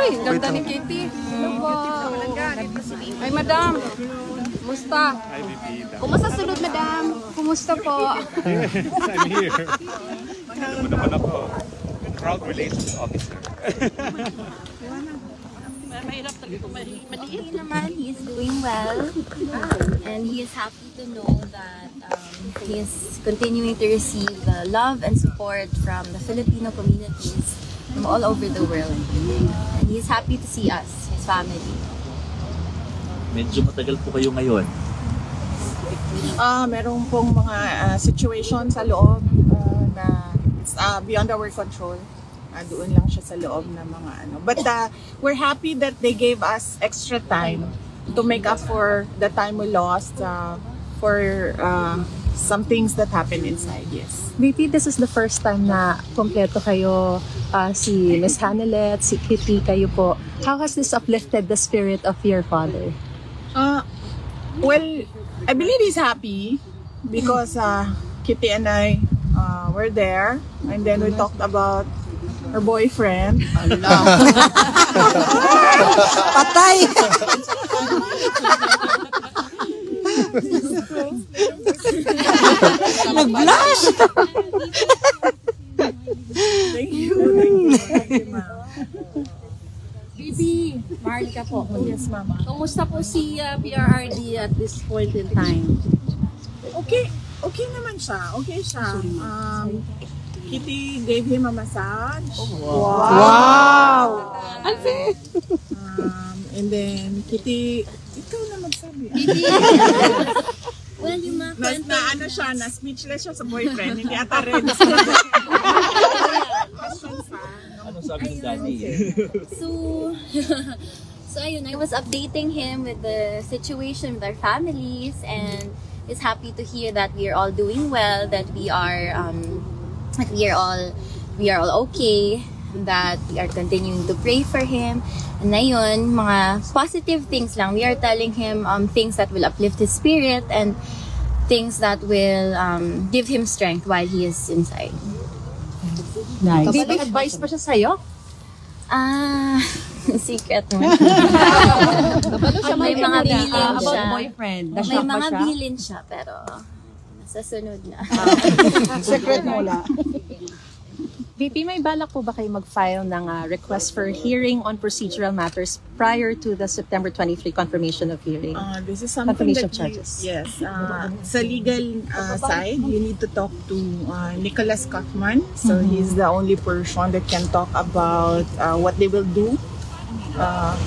Uy, ganda ni Kitty. Hello po. Ay, madam. Kumusta? Hi, Bibita. Kumusta sunod, madam? Kumusta po? I'm here. Ano naman ako? Crowd Relations Officer. Okay naman, he is doing well. And he is happy to know that he is continuing to receive the love and support from the Filipino communities from all over the world. And he is happy to see us, his family. Medyo matagal po kayo ngayon. Meron pong mga situation sa loob na it's beyond our control. Doon lang siya sa loob ng mga ano. But we're happy that they gave us extra time to make up for the time we lost for some things that happened inside, yes. VP, this is the first time na kompleto kayo, si Miss Hanelet, si Kitty, kayo po. How has this uplifted the spirit of your father? Well, I believe he's happy because Kitty and I were there, and then we talked about her boyfriend. Patay! Nag-blush! Thank you, ma'am. Bibi, Marlica po. Yes, mama. Kumusta po si PRRD at this point in time? Okay naman siya. Okay siya. Kitty gave him a massage. Wow! And then Kitty, ikaw na magsabi. Well, yung mga Ano siya, na speechless siya sa boyfriend. Hindi ata ready. Questions pa. Ano sabi ng daddy? So ayun, I was updating him with the situation with our families, and is happy to hear that we are all doing well, that we are all okay, that we are continuing to pray for him. And ayun, mga positive things lang. We are telling him things that will uplift his spirit and things that will give him strength while he is inside. Nice. May advice pa siya sa'yo? Secret mo. May mga bilin siya. Boyfriend. May mga bilin siya, pero sa sunod na. Secret mo lang. VP, may balak po ba kayo mag-file ng request for hearing on procedural matters prior to the September 23 confirmation of hearing? This is something Confirmation that charges. yes. Sa legal side, you need to talk to Nicholas Kaufman. So he's the only person that can talk about what they will do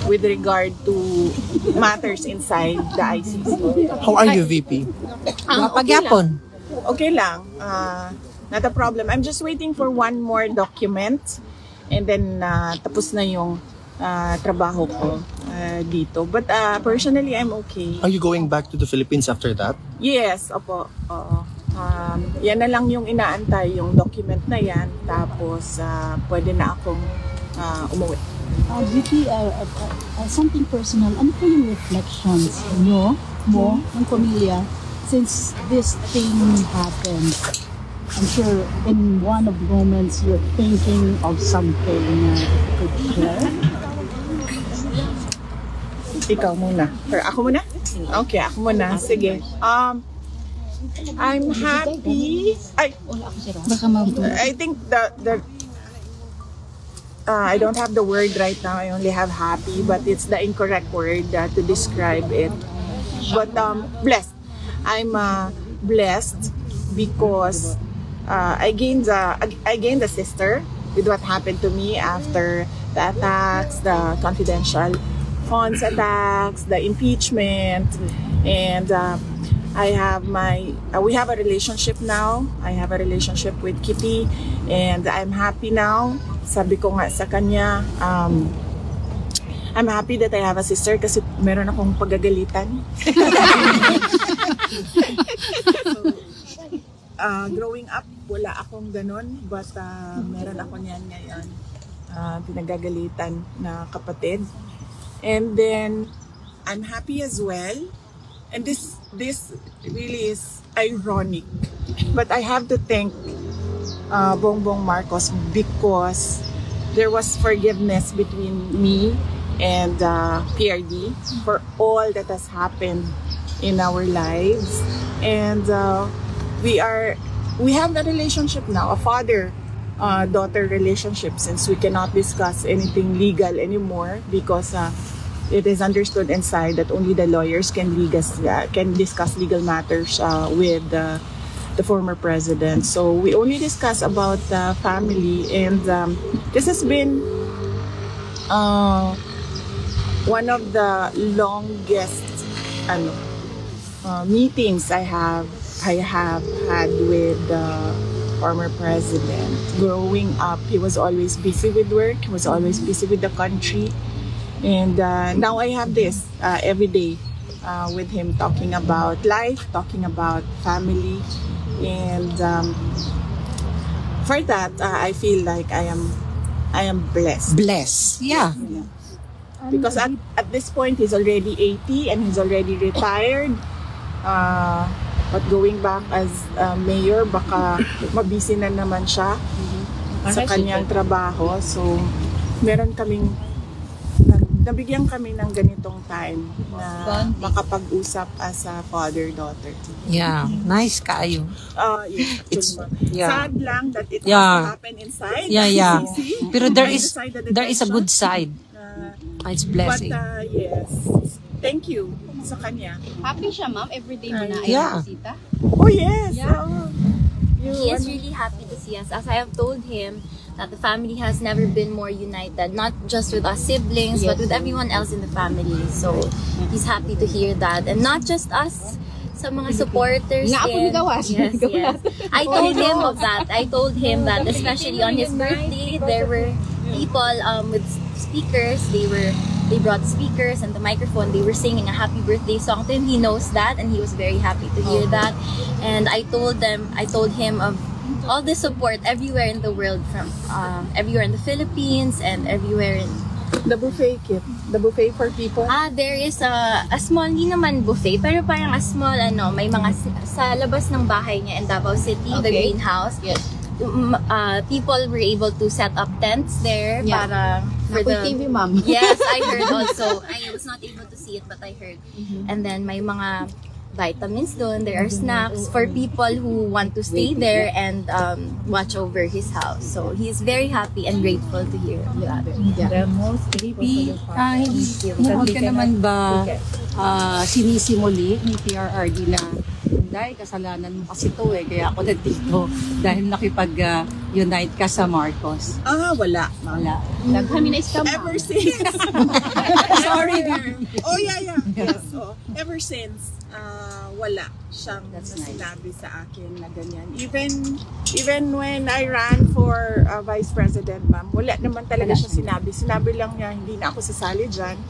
with regard to matters inside the ICC. How are you, VP? Pagyapon. Okay lang. Not a problem. I'm just waiting for one more document, and then tapos na yung trabaho ko dito. But personally, I'm okay. Are you going back to the Philippines after that? Yes, opo. Oo. Yan na lang yung inaantay, yung document na yan. Tapos pwede na akong umuwi. VP, something personal. Ano po yung reflections mo, ng pamilya, since this thing happened? I'm sure in one of the moments you're thinking of something you could share. Ikaw muna. Or ako muna? Okay, ako muna. Sige. I'm happy. I think the I don't have the word right now. I only have happy, but it's the incorrect word to describe it. But blessed. I'm blessed because I gained a sister with what happened to me after the attacks, the confidential funds attacks, the impeachment, and we have a relationship now. I have a relationship with Kitty, and I'm happy now. Sabi ko nga sa kanya, I'm happy that I have a sister kasi meron akong pagagalitan. Growing up, wala akong ganun, but meron ako niyan ngayon. Pinagagalitan na kapatid. And then, I'm happy as well. And this really is ironic. But I have to thank Bongbong Marcos because there was forgiveness between me and PRD for all that has happened in our lives, and we have a relationship now, a father-daughter relationship, since we cannot discuss anything legal anymore because it is understood inside that only the lawyers can discuss legal matters with the former president. So we only discuss about the family, and this has been one of the longest meetings I have had with the former president. Growing up, he was always busy with work, he was always busy with the country, and now I have this every day with him, talking about life, talking about family, and for that I feel like I am blessed. Bless. Yeah. Because at this point he's already 80 and he's already retired. But going back as mayor, baka mabisi na naman siya sa kanyang trabaho. So meron kaming nabigyan kami ng ganitong time na makapag-usap as a father-daughter. Yeah, nice kayo. It's sad lang that it has to happen inside. Yeah. Pero there is a good side. It's blessing. But yes, thank you sa kanya. Happy siya, ma'am? Everyday mo na Yeah. bisita? Oh yes. Yeah. He is really happy to see us. As I have told him, that the family has never been more united, not just with us siblings, but with everyone else in the family. So he's happy to hear that, and not just us, sa mga supporters. Yes. I told him of that. I told him that, especially on his birthday, there were people with speakers. They brought speakers and the microphone. They were singing a happy birthday song to him. He knows that, and he was very happy to hear that. And I told him of all the support everywhere in the world, from everywhere in the Philippines and everywhere in the buffet kit, the buffet for people. There is a small, hindi naman buffet, pero parang a small may mga sa labas ng bahay niya in Davao City, the greenhouse. Yes. People were able to set up tents there para for the TV, ma'am. Yes, I heard also. I was not able to see it, but I heard. And then may mga vitamins doon. There are snacks for people who want to stay there and watch over his house. So he's very happy and grateful to hear that. Hindi ka naman ba sinisimuli ni PRRD na dahil kasalanan mo kasi to kaya ako nandito dahil nakipag-unite ka sa Marcos? Wala. Kami na scam. Ever since. Sorry. Yes. Ever since, wala siyang sinabi sa akin na ganyan. Even when I ran for Vice President, ma'am, wala naman talaga siya sinabi. Sinabi lang niya, hindi na ako sasali dyan.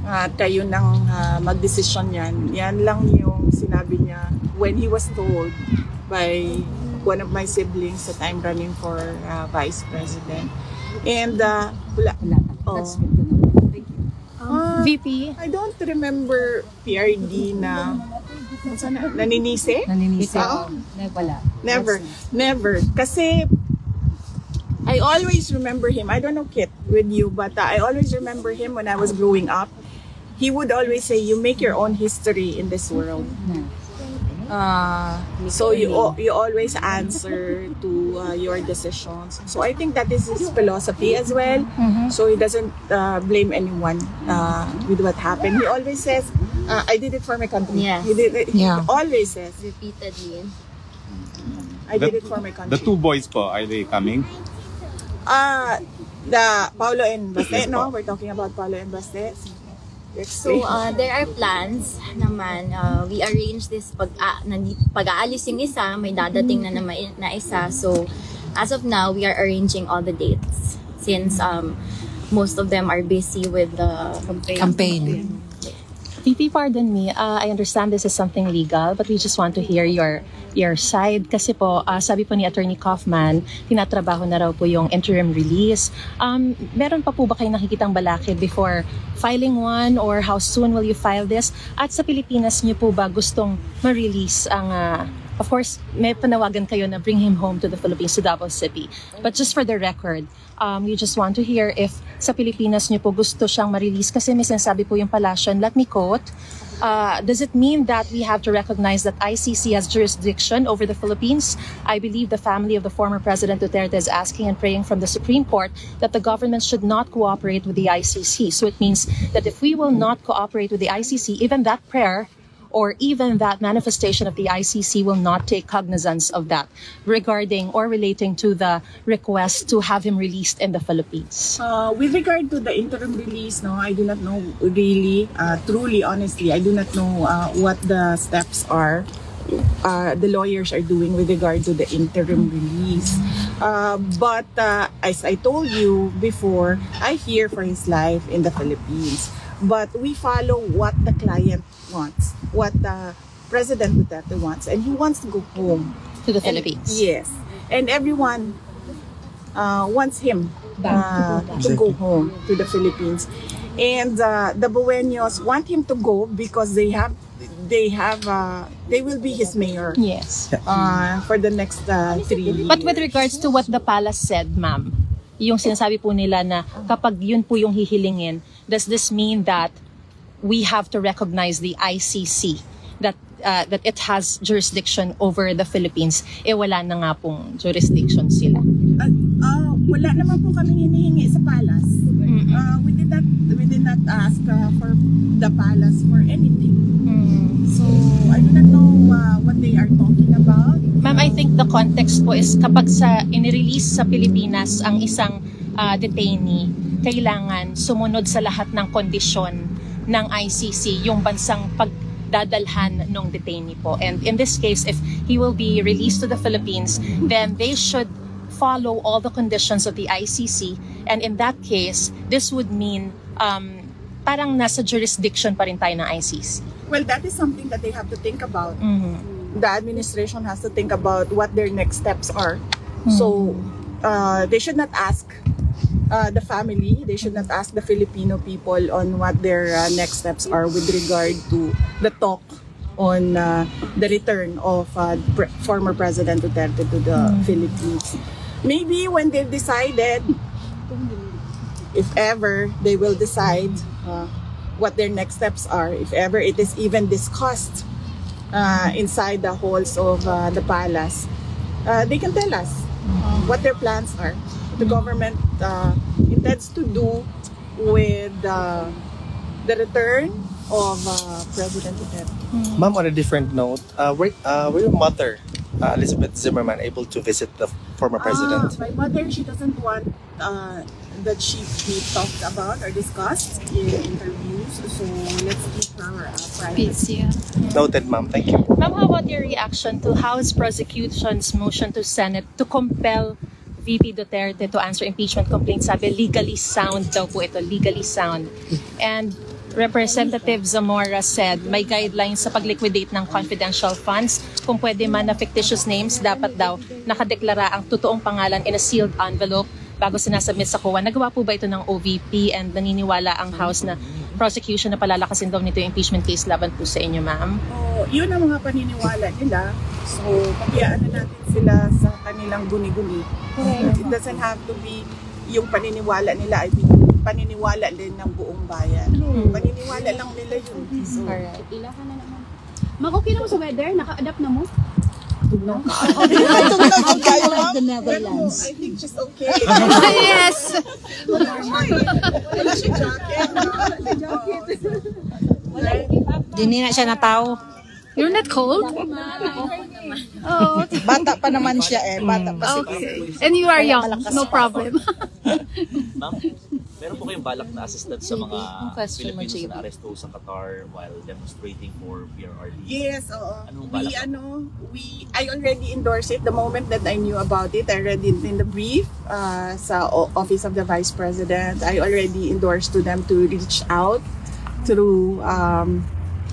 At kayo nang mag-desisyon yan. Yan lang yung sinabi niya when he was told by one of my siblings that I'm running for Vice President. And wala. That's good to know. Thank you. VP? I don't remember PRD na naninisi? Wala. Never. Kasi I always remember him. I don't know, Kit, with you, but I always remember him when I was growing up. He would always say, you make your own history in this world. So you always answer to your decisions. So I think that is his philosophy as well. So he doesn't blame anyone with what happened. He always says, I did it for my country. Yes. He always says. Repeatedly. I did it for my country. The two boys po, are they coming? The Paulo and Baste, no? We're talking about Paulo and Baste. So there are plans naman. We arrange this pag-aalis yung isa, may dadating na naman na isa. So as of now, we are arranging all the dates since most of them are busy with the campaign. VP, pardon me, I understand this is something legal, but we just want to hear your side. Kasi po, sabi po ni Attorney Kaufman, tinatrabaho na raw po yung interim release. Meron pa po ba kayong nakikitang balakid before filing one, or how soon will you file this? At sa Pilipinas niyo po ba gustong ma-release ang of course, may panawagan kayo na bring him home to the Philippines, to Davao City. But just for the record, you just want to hear if sa Pilipinas niyo po gusto siyang ma-release kasi may sinasabi po yung palasyo. Let me quote, does it mean that we have to recognize that ICC has jurisdiction over the Philippines? I believe the family of the former President Duterte is asking and praying from the Supreme Court that the government should not cooperate with the ICC. So it means that if we will not cooperate with the ICC, even that prayer or even that manifestation of the ICC will not take cognizance of that regarding or relating to the request to have him released in the Philippines. With regard to the interim release, no, I do not know really, truly, honestly, I do not know what the steps are the lawyers are doing with regard to the interim release. But as I told you before, I fear for his life in the Philippines. But we follow what the client wants, what President Duterte wants, and he wants to go home to the Philippines. Yes, and everyone wants him to go home to the Philippines, and the Buenos want him to go because they will be his mayor. Yes. For the next 3 years. But with regards to what the palace said, ma'am, yung sinasabi po nila na kapag yun po yung hihilingin, does this mean that we have to recognize the ICC, that it has jurisdiction over the Philippines? Wala na nga pong jurisdiction sila. Wala naman po kami hinihingi sa palace. We did not ask for the palace for anything. So I do not know what they are talking about. Ma'am, I think the context po is kapag inirelease sa Pilipinas ang isang detainee, kailangan sumunod sa lahat ng kondisyon ng ICC yung bansang pagdadalhan ng detainee po. And in this case, if he will be released to the Philippines, then they should follow all the conditions of the ICC. And in that case, this would mean parang nasa jurisdiction pa rin tayo ng ICC. Well, that is something that they have to think about. The administration has to think about what their next steps are. So they should not ask the family, they should not ask the Filipino people on what their next steps are with regard to the talk on the return of former President Duterte to the Philippines. Maybe when they've decided, if ever they will decide what their next steps are, if ever it is even discussed inside the halls of the palace, they can tell us what their plans are. The government intends to do with the return of President Duterte. Ma'am, on a different note, were your mother, Elizabeth Zimmerman, able to visit the former president? My mother, she doesn't want that she be talked about or discussed in interviews, so let's keep her private. Noted, ma'am. Thank you. Ma'am, how about your reaction to House prosecution's motion to Senate to compel VP Duterte to answer impeachment complaints? Sabi, legally sound daw po ito, legally sound. And Representative Zamora said may guidelines sa pag-liquidate ng confidential funds. Kung pwede man na fictitious names, dapat daw nakadeklara ang totoong pangalan in a sealed envelope bago sinasubmit sa COA. Nagawa po ba ito ng OVP and naniniwala ang House na prosecution na palalakasin daw nito yung impeachment case laban po sa inyo, ma'am? Yun ang mga paniniwala nila. So, pabayaan na natin sila sa kanilang guni-guni. It doesn't have to be yung paniniwala nila, I mean, paniniwala din ng buong bayan. Paniniwala lang nila yun. So, Ila ka na naman. Ma'am, okay na mo sa weather? Naka-adapt na mo? no. Like the Netherlands. I think she's okay. Yes! Wala siya jacket. Dini na siya na tao. You're not cold? Oh, Bata pa naman siya Bata pa si okay. And you are young, no problem. Ma'am, meron po kayong balak na assistant sa mga question mo, Filipinos JB. na aresto sa Qatar while demonstrating for PRRD? Yes, oo. Anong balak? I already endorsed it the moment that I knew about it. I read it in the brief sa Office of the Vice President. I already endorsed to them to reach out through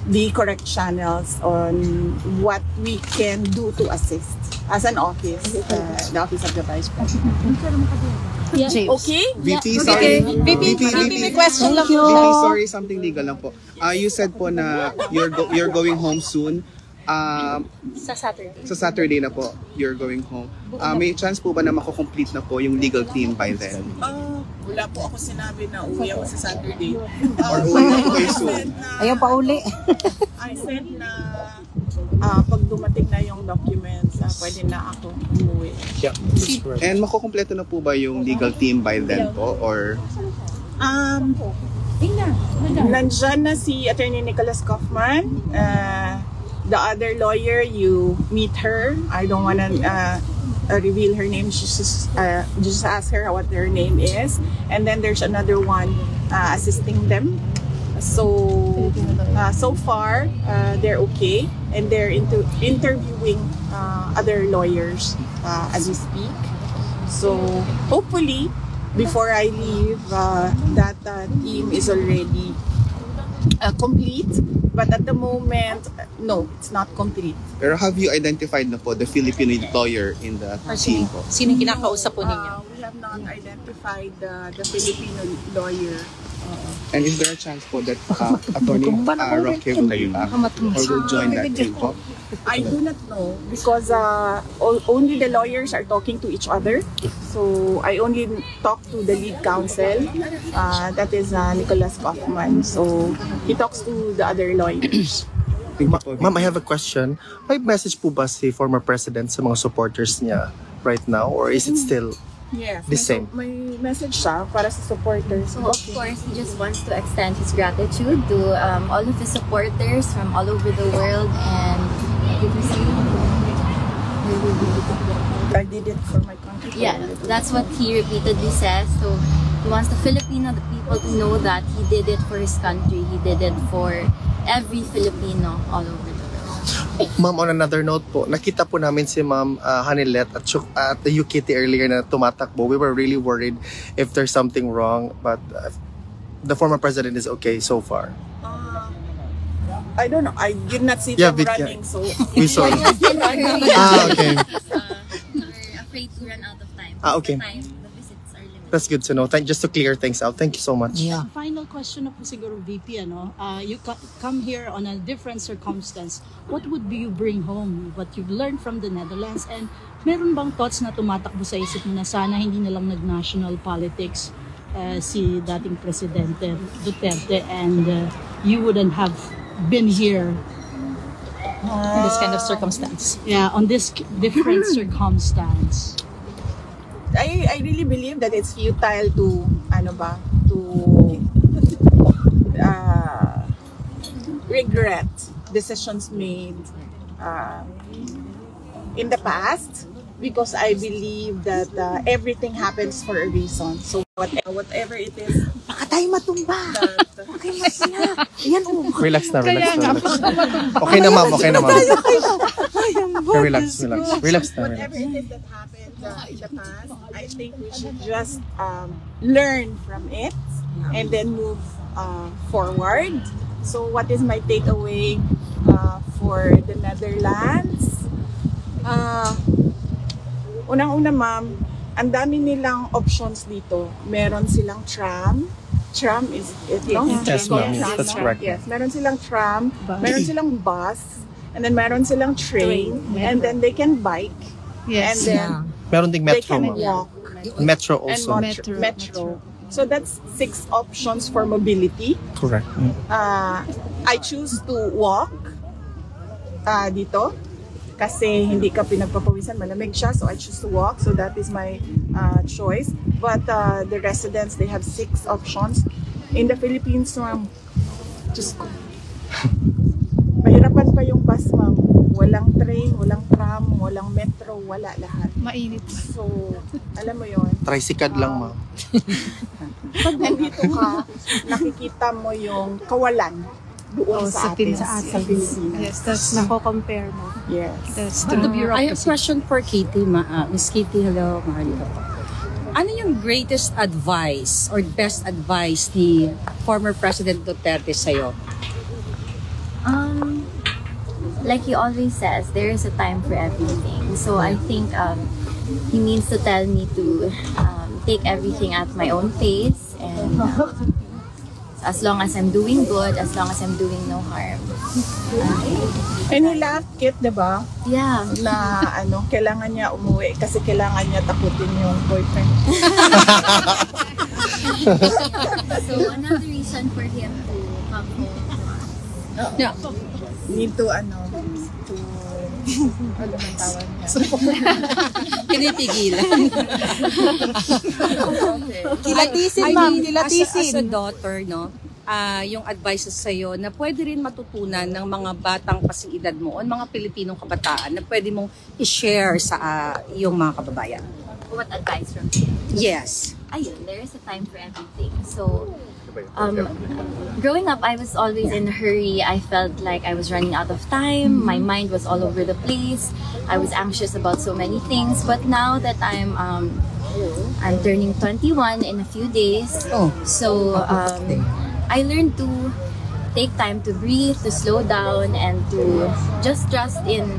the correct channels on what we can do to assist as an office, the Office of the Vice President. Okay? VP, sorry. VP, may question lang VP, sorry, something legal lang po. You said po na you're going home soon. Sa Saturday. Sa Saturday na po, you're going home. May chance po ba na mako-complete na po yung legal team by then? Wala po ako sinabi na uwi ako sa Saturday. Or uwi na po kayo soon? Ayaw pa uli. I said na pag dumating na yung documents, pwede na ako umuwi. Yeah, that's correct. And makukompleto na po ba yung legal team by then po? Or Nandyan na si Attorney Nicholas Kaufman. The other lawyer, you meet her. I don't want to reveal her name. Just ask her what her name is. And then there's another one assisting them. So far, they're okay. And they're interviewing other lawyers as we speak. So hopefully, before I leave, that team is already complete. But at the moment, no, it's not complete. pero have you identified na po the Filipino lawyer in the team po? Sino kinakausap po ninyo? We have not identified the Filipino lawyer. And is there a chance po that Attorney Roque will be back or will join that team po? I do not know because only the lawyers are talking to each other. So I only talk to the lead counsel, that is Nicholas Kaufman. So he talks to the other lawyers. Ma'am, I have a question. May message po ba si former president sa mga supporters niya right now, or is it still Yes, the same? May message siya para sa supporters. So, of course, he just wants to extend his gratitude to all of his supporters from all over the world, and I did it for my country. yeah, that's what he repeatedly says. So he wants the Filipino people to know that he did it for his country. He did it for every Filipino all over the world. Ma'am, on another note po, nakita po namin si Ma'am Hanilet at the UKT earlier na tumatakbo. We were really worried if there's something wrong, but the former president is okay so far. I don't know. I did not see them running, so We saw it. Okay. We're afraid to run out of time. Okay. The visits are limited. That's good to know. Just to clear things out. Thank you so much. Yeah. Final question na po siguro, VP, you come here on a different circumstance. What would you bring home? What you've learned from the Netherlands? And meron bang thoughts na tumatakbo sa isip mo na sana hindi na lang nag-national politics si dating Presidente Duterte and you wouldn't have been here In this kind of circumstance. on this different circumstance? I really believe that it's futile to regret decisions made in the past, because I believe that everything happens for a reason. So whatever it is, Baka tayo matumba. Okay na sila. Yan o. Relax na, relax na. Okay na, ma'am. Okay na, ma'am. Okay, relax na. whatever it is that happened in the past, I think we should just learn from it and then move forward. So what is my takeaway for the Netherlands? Unang-una, ma'am, ang dami nilang options dito. Meron silang tram. Tram is it, no? Yes, ma'am. That's correct. Yes, meron silang tram, meron silang bus, and then meron silang train, and then they can bike. Yes. And then Meron ding they metro, can ma'am. walk. Metro And also. metro. So that's 6 options for mobility. Correct. I choose to walk dito kasi hindi ka pinagpapawisan, malamig siya, so I choose to walk. So that is my choice. But the residents, they have 6 options. In the Philippines, ma'am, just mahirapan pa yung bus, ma'am. Walang train, walang tram, walang metro, wala lahat. Mainit. So, alam mo yon. Tricycad lang, ma'am. Pag nandito ka, nakikita mo yung kawalan doon sa atin, sa Pilipinas. Yes, that's nako-compare mo. Yes. That's I have a question for Katie. Miss Katie, hello. Mahalika po. Ano yung greatest advice or best advice ni former President Duterte sa'yo? Like he always says, there is a time for everything. So I think he means to tell me to take everything at my own pace and as long as I'm doing good, as long as I'm doing no harm. And he laughed, Kit, diba? Yeah. Na kailangan niya umuwi kasi kailangan niya takutin yung boyfriend. So another reason for him to come home to us. Yeah. Need to ano man tawag niya? Kinipigilan. Kilatisin, ma'am. Kilatisin. As a daughter, no, yung advice sa'yo na pwede rin matutunan ng mga batang kasing edad mo o mga Pilipinong kabataan na pwede mong i-share sa iyong mga kababayan. What advice from him? Yes. Ayun, there is a time for everything. So, growing up, I was always in a hurry. I felt like I was running out of time. My mind was all over the place. I was anxious about so many things. But now that I'm turning 21 in a few days, so I learned to take time to breathe, to slow down, and to just trust in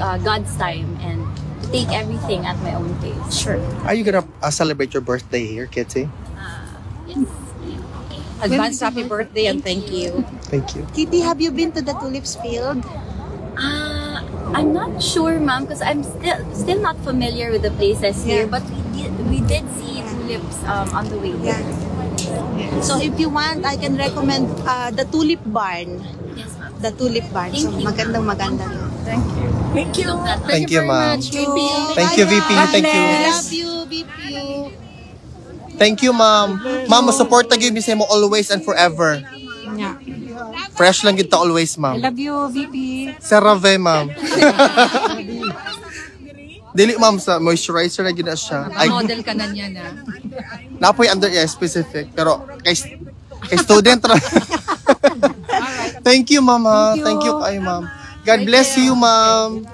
God's time and to take everything at my own pace. Sure. Are you gonna celebrate your birthday here, Kitty? Yes. Advance happy birthday and thank you. Thank you. Kitty, have you been to the tulips field? I'm not sure, ma'am, because I'm still not familiar with the places here. But we did see tulips on the way there. So if you want, I can recommend the Tulip Barn. Yes, ma'am. The Tulip Barn. So maganda. Thank you. Thank you. Thank you, ma'am. Thank you, VP. Thank you. Love you, VP. Thank you, ma'am. Ma'am, support na gyud mi sa mo always and forever. Yeah. Fresh lang kita always, I ma'am. love you, VP. Cerave, ma'am. Dili, ma'am, sa moisturizer na gyud na siya. Model ka na niya na. Napoy under specific, pero kay student ra. Thank you, mama. Thank you kay ma'am. God bless you, ma'am.